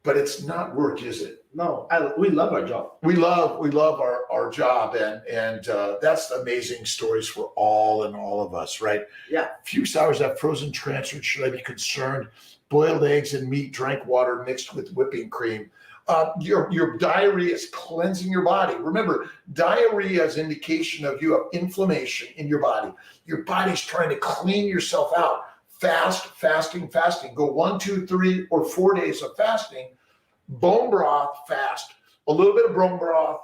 but it's not work, is it? No, we love our job. We love our job, and that's the amazing stories for all of us, right? Yeah. Few sours have frozen transferred. Should I be concerned? Boiled eggs and meat, drank water mixed with whipping cream. Your diarrhea is cleansing your body. Remember, diarrhea is indication of you have inflammation in your body. Your body's trying to clean yourself out. Fasting. Go 1, 2, 3, or 4 days of fasting. Bone broth, fast. A little bit of bone broth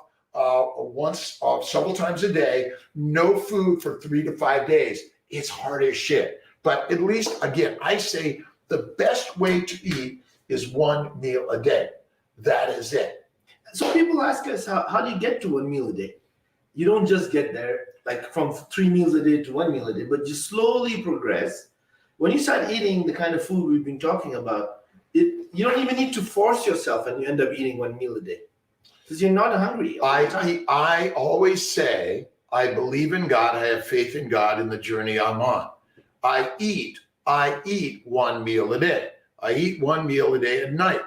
several times a day. No food for 3 to 5 days. It's hard as shit. But at least, again, I say the best way to eat is 1 meal a day. That is it. So people ask us, how do you get to 1 meal a day? You don't just get there, like from 3 meals a day to 1 meal a day, but you slowly progress. When you start eating the kind of food we've been talking about, you don't even need to force yourself and you end up eating 1 meal a day because you're not hungry all the time. I always say, I believe in God, I have faith in God in the journey I'm on. I eat I eat one meal a day. I eat one meal a day at night.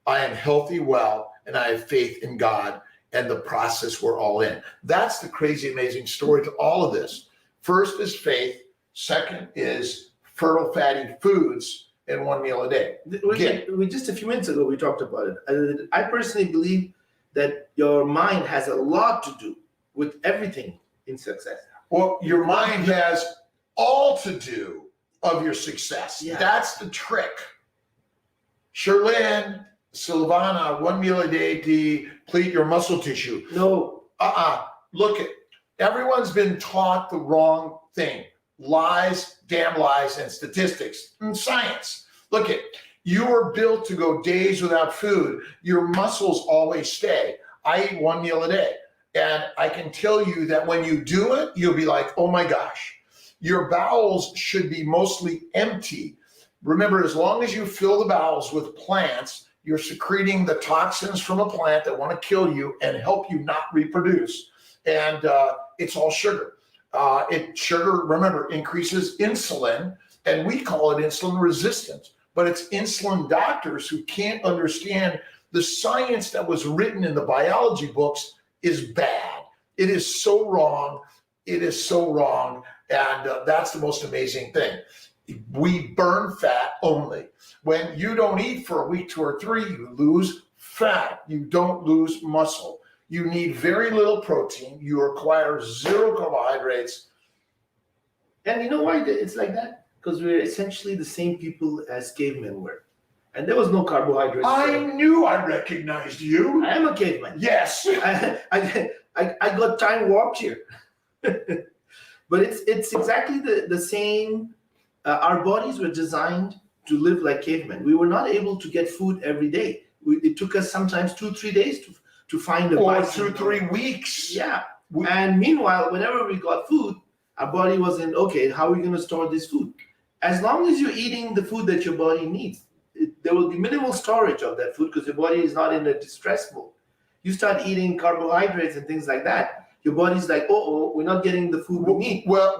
I am healthy, well, and I have faith in God and the process we're all in. That's the crazy, amazing story to all of this. First is faith. Second is fertile fatty foods and one meal a day. We just a few minutes ago, we talked about it. I personally believe that your mind has a lot to do with everything in success. Well, your mind has all to do of your success. Yeah. That's the trick. Sherlyn, Silvana, one meal a day to deplete your muscle tissue. No. Look at, everyone's been taught the wrong thing. Lies, damn lies, and statistics and science. Look at, you are built to go days without food. Your muscles always stay. I eat one meal a day. And I can tell you that when you do it, you'll be like, oh my gosh, your bowels should be mostly empty. Remember, as long as you fill the bowels with plants, you're secreting the toxins from a plant that want to kill you and help you not reproduce. And it's all sugar. Sugar, remember, increases insulin, and we call it insulin resistance. But it's insulin doctors who can't understand the science that was written in the biology books is bad. It is so wrong. It is so wrong. And that's the most amazing thing. We burn fat only. When you don't eat for a week, 2 or 3, you lose fat. You don't lose muscle. You need very little protein. You require 0 carbohydrates. And you know why it's like that? Because we're essentially the same people as cavemen were. And there was no carbohydrates. I knew I recognized you. I am a caveman. Yes. I got time warped here. But it's exactly the same. Our bodies were designed to live like cavemen. We were not able to get food every day. It took us sometimes 2-3 days to find a bison. Or 2-3 weeks. Yeah. And meanwhile, whenever we got food, our body wasn't, okay, how are we going to store this food? As long as you're eating the food that your body needs, there will be minimal storage of that food because your body is not in a distress mode. You start eating carbohydrates and things like that, your body's like, we're not getting the food we need. Well,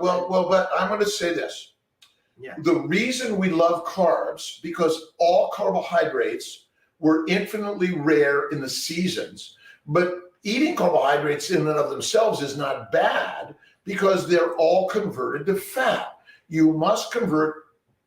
but I'm going to say this. Yeah. The reason we love carbs, because all carbohydrates were infinitely rare in the seasons, but eating carbohydrates in and of themselves is not bad because they're all converted to fat. You must convert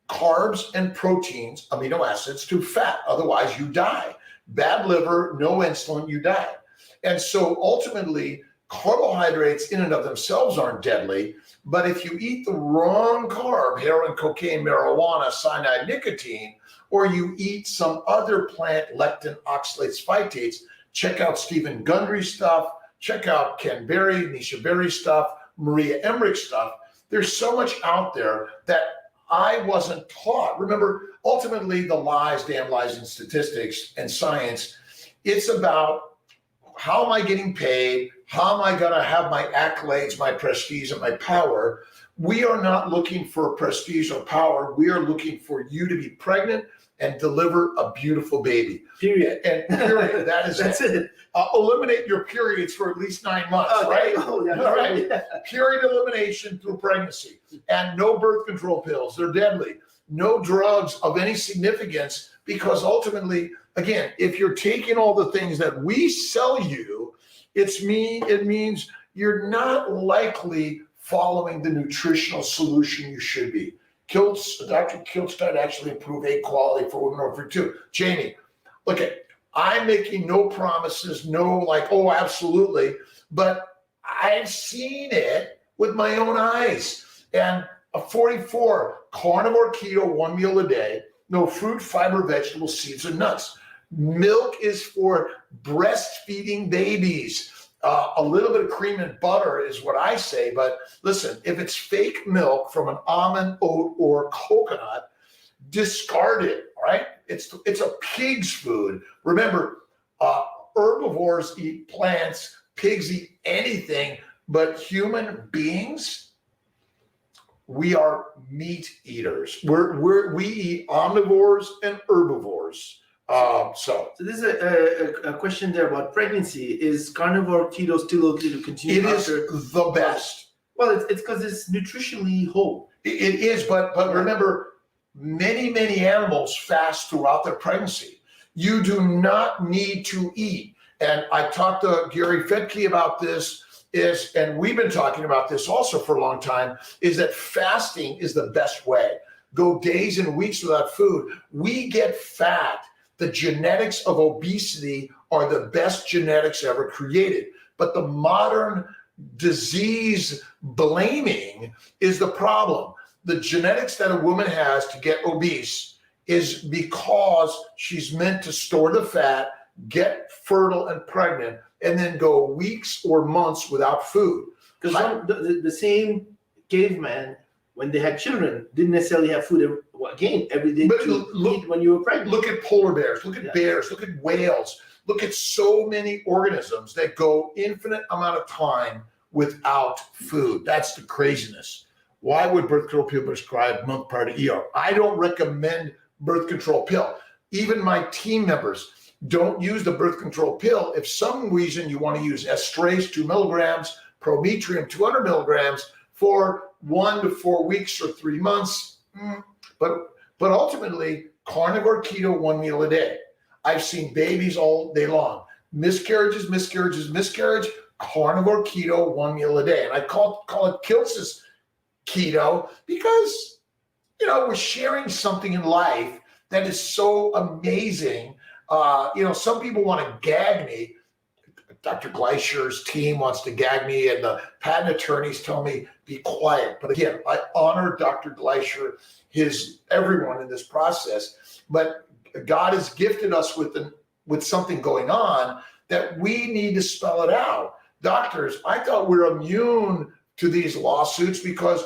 carbs and proteins, amino acids, to fat. Otherwise, you die. Bad liver, no insulin, you die. And so ultimately, carbohydrates in and of themselves aren't deadly, but if you eat the wrong carb, heroin, cocaine, marijuana, cyanide, nicotine, or you eat some other plant, lectin, oxalates, phytates, check out Stephen Gundry's stuff, check out Ken Berry, Nisha Berry stuff, Maria Emmerich stuff. There's so much out there that I wasn't taught. Remember, ultimately, the lies, damn lies, and statistics and science, it's about how am I getting paid? How am I going to have my accolades, my prestige, and my power? We are not looking for prestige or power. We are looking for you to be pregnant and deliver a beautiful baby. Period. And period. That's it. Eliminate your periods for at least 9 months, right? Oh, yeah. All right. Yeah. Period elimination through pregnancy. And no birth control pills. They're deadly. No drugs of any significance, because ultimately, again, if you're taking all the things that we sell you, it means you're not likely following the nutritional solution you should be. Kiltz, Dr. Kiltz tried to actually improve egg quality for women over 2. Jamie, look at, I'm making no promises, no like, oh, absolutely, but I've seen it with my own eyes. And a 44, carnivore keto, 1 meal a day, no fruit, fiber, vegetables, seeds, and nuts. Milk is for breastfeeding babies. A little bit of cream and butter is what I say, but listen, if it's fake milk from an almond, oat, or coconut, discard it, all right? It's a pig's food. Remember, herbivores eat plants, pigs eat anything, but human beings, we are meat eaters. We eat omnivores and herbivores. So this is a question there about pregnancy. Is carnivore keto still okay to continue? It is the best. Well, it's because it's nutritionally whole. It is, but remember, many animals fast throughout their pregnancy. You do not need to eat. And I talked to Gary Fedke about this, and we've been talking about this also for a long time, is that fasting is the best way. Go days and weeks without food. We get fat. The genetics of obesity are the best genetics ever created. But the modern disease blaming is the problem. The genetics that a woman has to get obese is because she's meant to store the fat, get fertile and pregnant, and then go weeks or months without food. Because the same caveman, when they had children, didn't necessarily have food every day to eat when you were pregnant. Look at polar bears, look at bears, look at whales, look at so many organisms that go infinite amount of time without food. That's the craziness. Why would birth control people prescribe month prior to ER? I don't recommend birth control pill. Even my team members don't use the birth control pill. If some reason you want to use estrase 2 milligrams, prometrium 200 milligrams for 1 to 4 weeks or 3 months, but ultimately carnivore keto 1 meal a day. I've seen babies all day long. Miscarriage, carnivore keto 1 meal a day. And I call it Kiltz's keto because, we're sharing something in life that is so amazing. Some people want to gag me. Dr. Gleischer's team wants to gag me, and the patent attorneys tell me, be quiet. But again, I honor Dr. Gleischer, everyone in this process. But God has gifted us with something going on that we need to spell it out. Doctors, I thought we were immune to these lawsuits because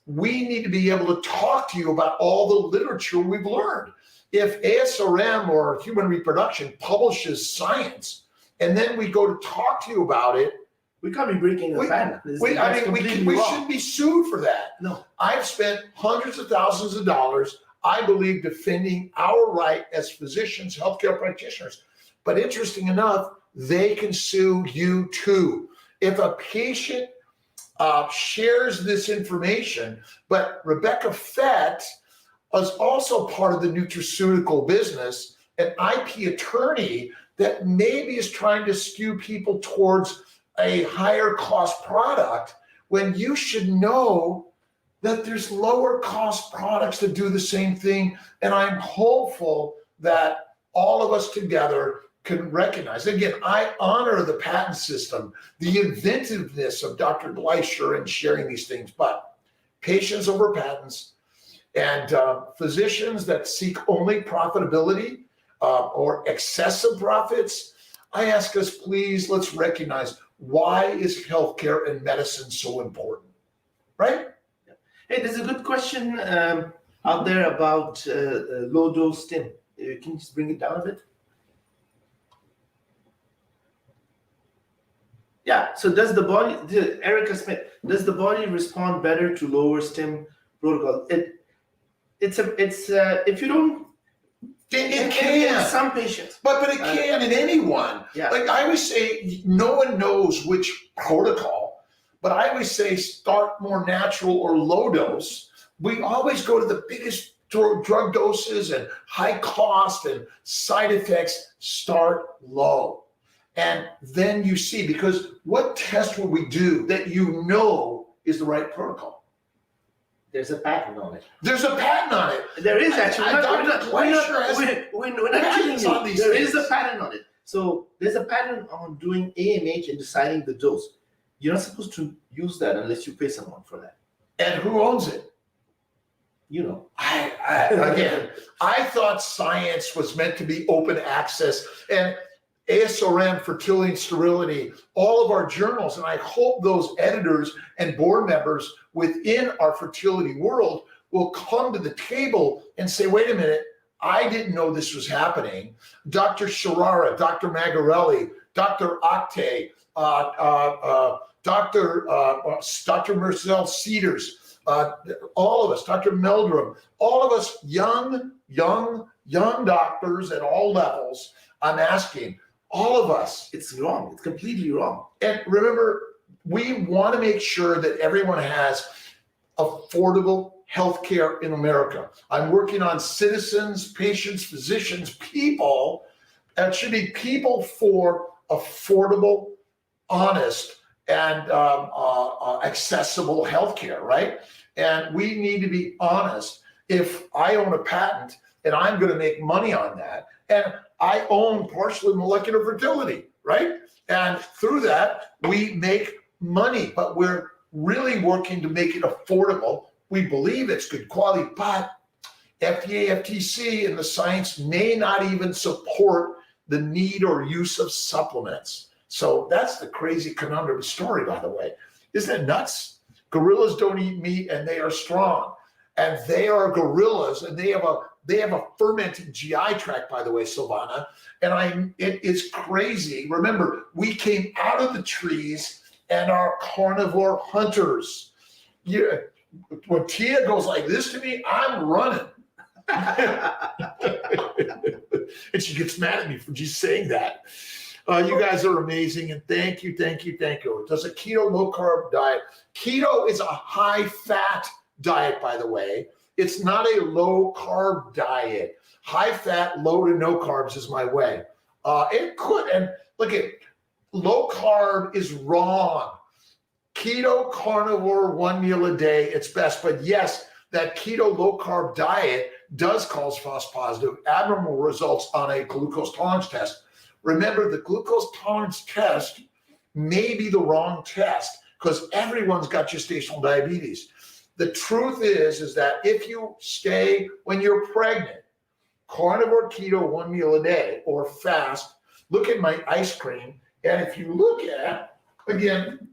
we need to be able to talk to you about all the literature we've learned. If ASRM or human reproduction publishes science, and then we go to talk to you about it, we can't be breaking the patent. We shouldn't be sued for that. No. I've spent hundreds of thousands of dollars, I believe, defending our right as physicians, healthcare practitioners. But interesting enough, they can sue you too. If a patient shares this information, but Rebecca Fett is also part of the nutraceutical business, an IP attorney that maybe is trying to skew people towards a higher cost product when you should know that there's lower cost products that do the same thing. And I'm hopeful that all of us together can recognize. Again, I honor the patent system, the inventiveness of Dr. Gleischer in sharing these things, but patients over patents and physicians that seek only profitability or excessive profits, I ask us, please, let's recognize, why is healthcare and medicine so important, right? Hey, there's a good question out there about low dose stim. Can you just bring it down a bit? Yeah, so Erica Smith, does the body respond better to lower stim protocol? If you don't, it can. In some patients. But it can in anyone. Yeah. Like I always say, no one knows which protocol, but I always say start more natural or low dose. We always go to the biggest drug doses and high cost and side effects. Start low. And then you see, because what test will we do that is the right protocol? There's a patent on it. There's a patent on it. There is actually. We're not kidding you. There is a patent on it. So there's a patent on doing AMH and deciding the dose. You're not supposed to use that unless you pay someone for that. And who owns it? I thought science was meant to be open access, and ASRM, fertility and sterility, all of our journals, and I hope those editors and board members within our fertility world will come to the table and say, wait a minute, I didn't know this was happening. Dr. Sharara, Dr. Magarelli, Dr. Octay, Dr. Marcel Cedars, all of us, Dr. Meldrum, all of us young doctors at all levels, I'm asking, all of us. It's wrong. It's completely wrong. And remember, we want to make sure that everyone has affordable, healthcare in America. I'm working on citizens, patients, physicians, people. It should be people for affordable, honest, and accessible healthcare, right? And we need to be honest. If I own a patent and I'm going to make money on that, and I own partially molecular fertility, right? And through that, we make money, but we're really working to make it affordable. We believe it's good quality, but FDA, FTC, and the science may not even support the need or use of supplements. So that's the crazy conundrum story, by the way. Isn't it nuts? Gorillas don't eat meat and they are strong. And they are gorillas, and they have a fermented GI tract, by the way, Silvana. And it is crazy. Remember, we came out of the trees and are carnivore hunters. When Tia goes like this to me, I'm running. And she gets mad at me for just saying that. You guys are amazing, and thank you. Does a keto low carb diet? Keto is a high fat diet, by the way. It's not a low carb diet. High fat, low to no carbs is my way. It could, and look at low carb is wrong. Keto carnivore, 1 meal a day, it's best. But yes, that keto low carb diet does cause false positive, abnormal results on a glucose tolerance test. Remember, the glucose tolerance test may be the wrong test because everyone's got gestational diabetes. The truth is that if you stay when you're pregnant, carnivore keto 1 meal a day or fast, look at my ice cream. And if you look at, again,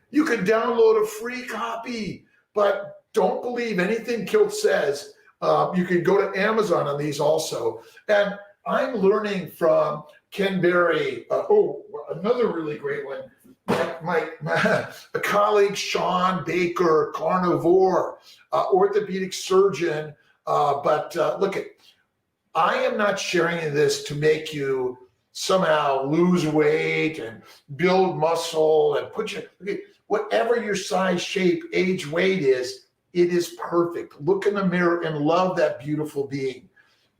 you can download a free copy, but don't believe anything Kiltz says. You can go to Amazon on these also. And I'm learning from Ken Berry. Another really great one. My colleague, Sean Baker, carnivore, orthopedic surgeon. But look, I am not sharing this to make you somehow lose weight and build muscle and put you, whatever your size, shape, age, weight is, it is perfect. Look in the mirror and love that beautiful being.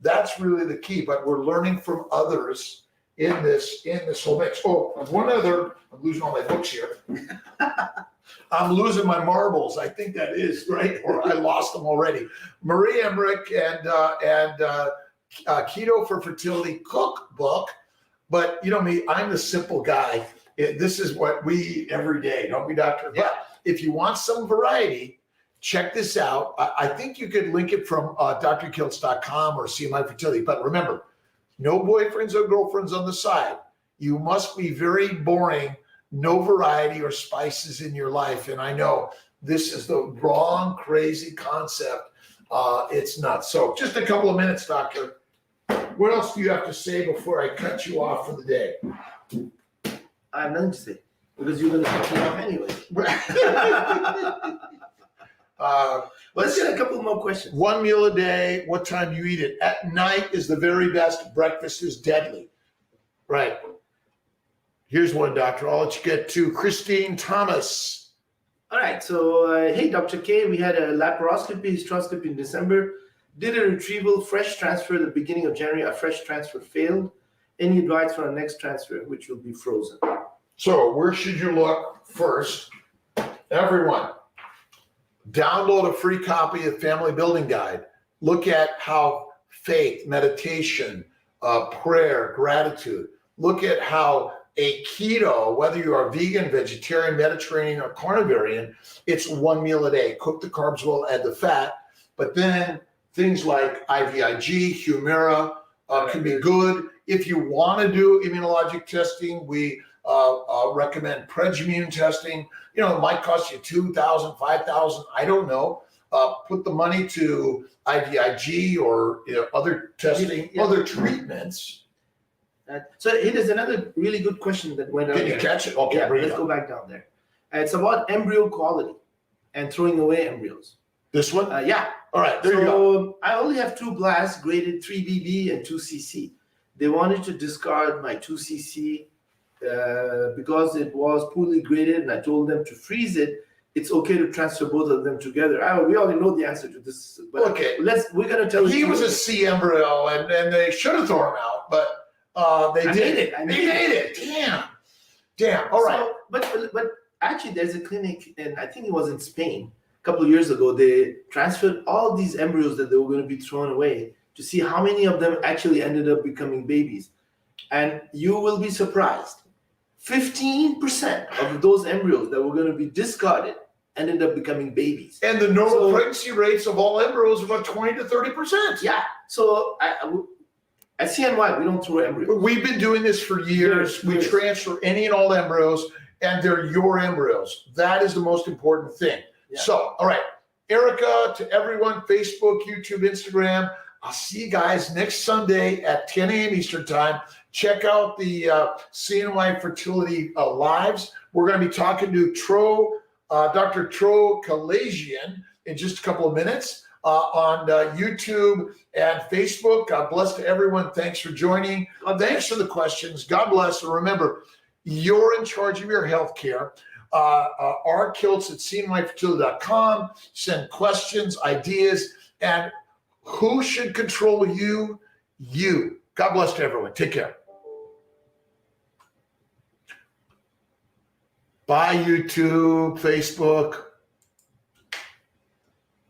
That's really the key, but we're learning from others in this whole mix. Oh, one other, I'm losing all my books here. I'm losing my marbles. I think that is, right? Or I lost them already. Marie Emmerich and Keto for Fertility cookbook. But you know me, I'm the simple guy. This is what we eat every day, don't we, doctor? Yeah. But if you want some variety, check this out. I think you could link it from drkiltz.com or CNY Fertility. But remember, no boyfriends or girlfriends on the side. You must be very boring, no variety or spices in your life. And I know this is the wrong, crazy concept. It's nuts. So just a couple of minutes, doctor. What else do you have to say before I cut you off for the day? I have nothing to say because you're going to cut me off anyway. Let's get a couple more questions. 1 meal a day. What time do you eat it? At night is the very best. Breakfast is deadly. Right. Here's one, doctor. I'll let you get to Christine Thomas. All right. So, hey, Dr. K, we had a laparoscopy, hysteroscopy in December. Did a retrieval, fresh transfer at the beginning of January. A fresh transfer failed. Any advice for our next transfer, which will be frozen? So where should you look first? Everyone, download a free copy of Family Building Guide. Look at how faith, meditation, prayer, gratitude. Look at how a keto, whether you are vegan, vegetarian, Mediterranean, or carnivorian, it's 1 meal a day. Cook the carbs well, add the fat. But then things like IVIG, Humira can be good. If you want to do immunologic testing, we recommend Pregimmune testing. You know, it might cost you $2,000, $5,000. I don't know. Put the money to IVIG or other testing, other treatments. So here's another really good question that went out. Can you catch it? Okay, let's go back down there. It's about embryo quality and throwing away embryos. This one? Yeah. All right, there you go. I only have 2 blasts graded 3 BB and 2 CC. They wanted to discard my 2 CC because it was poorly graded, and I told them to freeze it it's okay to transfer both of them together. We already know the answer to this, but Okay. we're gonna tell He you. was a C embryo, and they should have thrown him out, but they did. I They made it. Damn. All right. So, but actually, there's a clinic, and I think it was in Spain a couple of years ago. They transferred all these embryos that they were going to be thrown away to see how many of them actually ended up becoming babies. And you will be surprised. 15% of those embryos that were going to be discarded ended up becoming babies. And the normal pregnancy rates of all embryos are about 20 to 30%. Yeah. So at CNY, we don't throw embryos. We've been doing this for years. We transfer any and all embryos, and they're your embryos. That is the most important thing. Yeah. So, all right, Erica, to everyone, Facebook, YouTube, Instagram, I'll see you guys next Sunday at 10 a.m. Eastern time. Check out the CNY Fertility lives. We're going to be talking to Dr. Tro Kalajian in just a couple of minutes on YouTube and Facebook. God bless to everyone. Thanks for joining. Thanks for the questions. God bless. And remember, you're in charge of your health care. Our Kiltz at CNYfertility.com. Send questions, ideas, and who should control you? You. God bless to everyone. Take care. Bye, YouTube, Facebook.